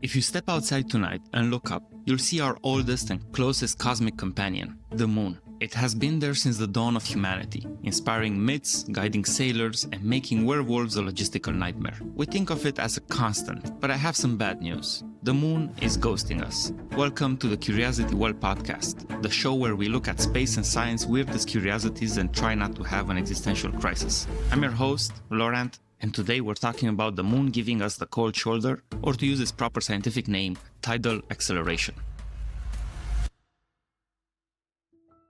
If you step outside tonight and look up, you'll see our oldest and closest cosmic companion, the moon. It has been there since the dawn of humanity, inspiring myths, guiding sailors, and making werewolves a logistical nightmare. We think of it as a constant, but I have some bad news. The moon is ghosting us. Welcome to the Curiosity Well podcast, the show where we look at space and science weirdest curiosities and try not to have an existential crisis. I'm your host, Laurent, and today we're talking about the moon giving us the cold shoulder, or to use its proper scientific name, tidal acceleration.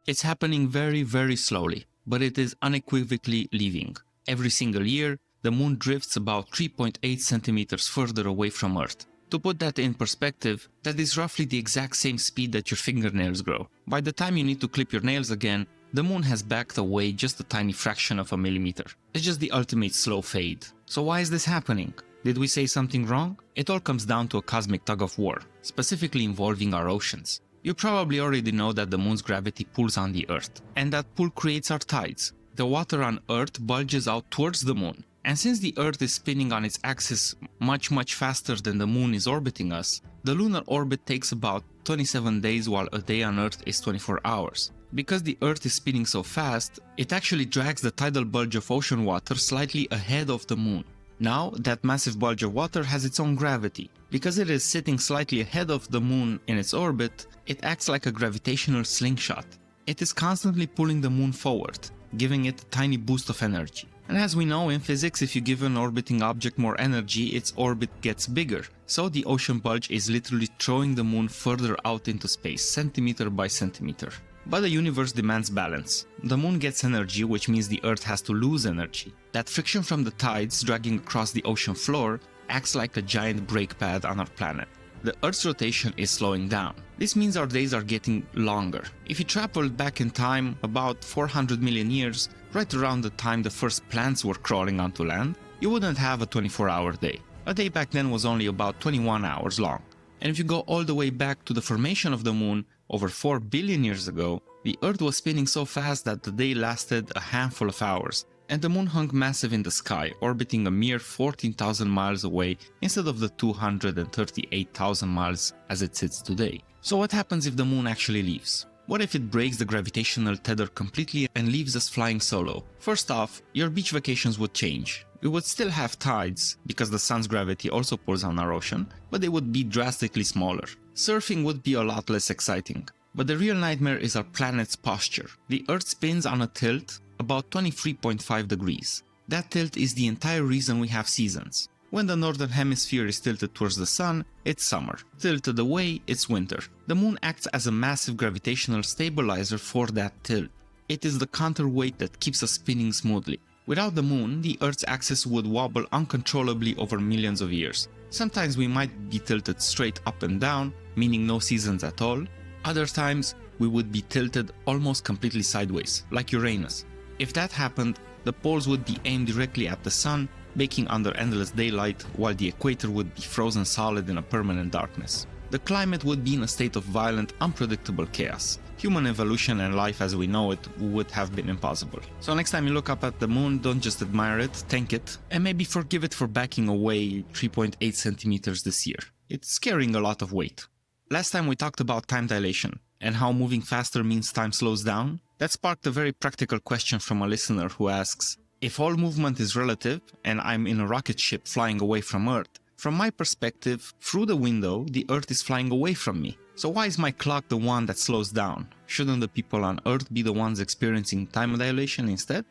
It's happening very, very slowly, but it is unequivocally leaving. Every single year, the moon drifts about 3.8 centimeters further away from Earth. To put that in perspective, that is roughly the exact same speed that your fingernails grow. By the time you need to clip your nails again, the moon has backed away just a tiny fraction of a millimeter. It's just the ultimate slow fade. So why is this happening? Did we say something wrong? It all comes down to a cosmic tug of war, specifically involving our oceans. You probably already know that the moon's gravity pulls on the Earth, and that pull creates our tides. The water on Earth bulges out towards the moon, and since the Earth is spinning on its axis much faster than the moon is orbiting us, the lunar orbit takes about 27 days while a day on Earth is 24 hours. Because the Earth is spinning so fast, it actually drags the tidal bulge of ocean water slightly ahead of the moon. Now, that massive bulge of water has its own gravity. Because it is sitting slightly ahead of the moon in its orbit, it acts like a gravitational slingshot. It is constantly pulling the moon forward, giving it a tiny boost of energy. And as we know in physics, if you give an orbiting object more energy, its orbit gets bigger. So the ocean bulge is literally throwing the moon further out into space, centimeter by centimeter. But the universe demands balance. The moon gets energy, which means the Earth has to lose energy. That friction from the tides dragging across the ocean floor acts like a giant brake pad on our planet. The Earth's rotation is slowing down. This means our days are getting longer. If you traveled back in time about 400 million years, right around the time the first plants were crawling onto land, you wouldn't have a 24-hour day. A day back then was only about 21 hours long. And if you go all the way back to the formation of the moon, over 4 billion years ago, the Earth was spinning so fast that the day lasted a handful of hours, and the moon hung massive in the sky, orbiting a mere 14,000 miles away instead of the 238,000 miles as it sits today. So what happens if the moon actually leaves? What if it breaks the gravitational tether completely and leaves us flying solo? First off, your beach vacations would change. We would still have tides, because the sun's gravity also pulls on our ocean, but they would be drastically smaller. Surfing would be a lot less exciting. But the real nightmare is our planet's posture. The Earth spins on a tilt about 23.5 degrees. That tilt is the entire reason we have seasons. When the northern hemisphere is tilted towards the sun, it's summer. Tilted away, it's winter. The moon acts as a massive gravitational stabilizer for that tilt. It is the counterweight that keeps us spinning smoothly. Without the moon, the Earth's axis would wobble uncontrollably over millions of years. Sometimes we might be tilted straight up and down, meaning no seasons at all. Other times, we would be tilted almost completely sideways, like Uranus. If that happened, the poles would be aimed directly at the sun, baking under endless daylight, while the equator would be frozen solid in a permanent darkness. The climate would be in a state of violent, unpredictable chaos. Human evolution and life as we know it would have been impossible. So next time you look up at the moon, don't just admire it, thank it, and maybe forgive it for backing away 3.8 centimeters this year. It's carrying a lot of weight. Last time we talked about time dilation and how moving faster means time slows down. That sparked a very practical question from a listener who asks, if all movement is relative and I'm in a rocket ship flying away from Earth, from my perspective, through the window, the Earth is flying away from me. So why is my clock the one that slows down? Shouldn't the people on Earth be the ones experiencing time dilation instead?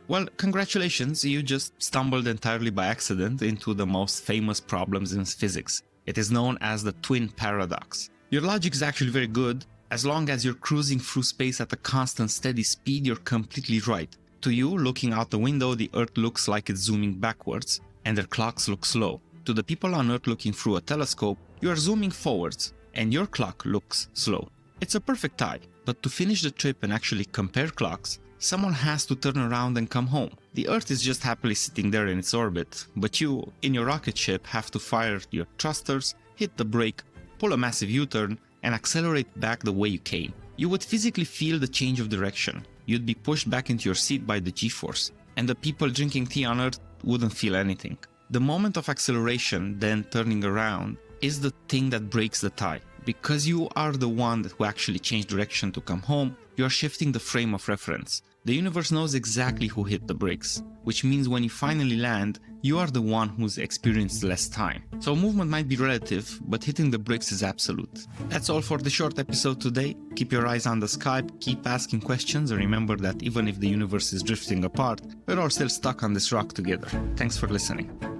Well, congratulations, you just stumbled entirely by accident into the most famous problems in physics. It is known as the twin paradox. Your logic is actually very good. As long as you're cruising through space at a constant steady speed, you're completely right. To you, looking out the window, the Earth looks like it's zooming backwards, and their clocks look slow. To the people on Earth looking through a telescope, you are zooming forwards, and your clock looks slow. It's a perfect tie, but to finish the trip and actually compare clocks, someone has to turn around and come home. The Earth is just happily sitting there in its orbit, but you, in your rocket ship, have to fire your thrusters, hit the brake, pull a massive U-turn, and accelerate back the way you came. You would physically feel the change of direction. You'd be pushed back into your seat by the G-force, and the people drinking tea on Earth wouldn't feel anything. The moment of acceleration, then turning around, is the thing that breaks the tie. Because you are the one who actually changed direction to come home, you are shifting the frame of reference. The universe knows exactly who hit the brakes, which means when you finally land, you are the one who's experienced less time. So movement might be relative, but hitting the brakes is absolute. That's all for the short episode today. Keep your eyes on the sky, keep asking questions, and remember that even if the universe is drifting apart, we're all still stuck on this rock together. Thanks for listening.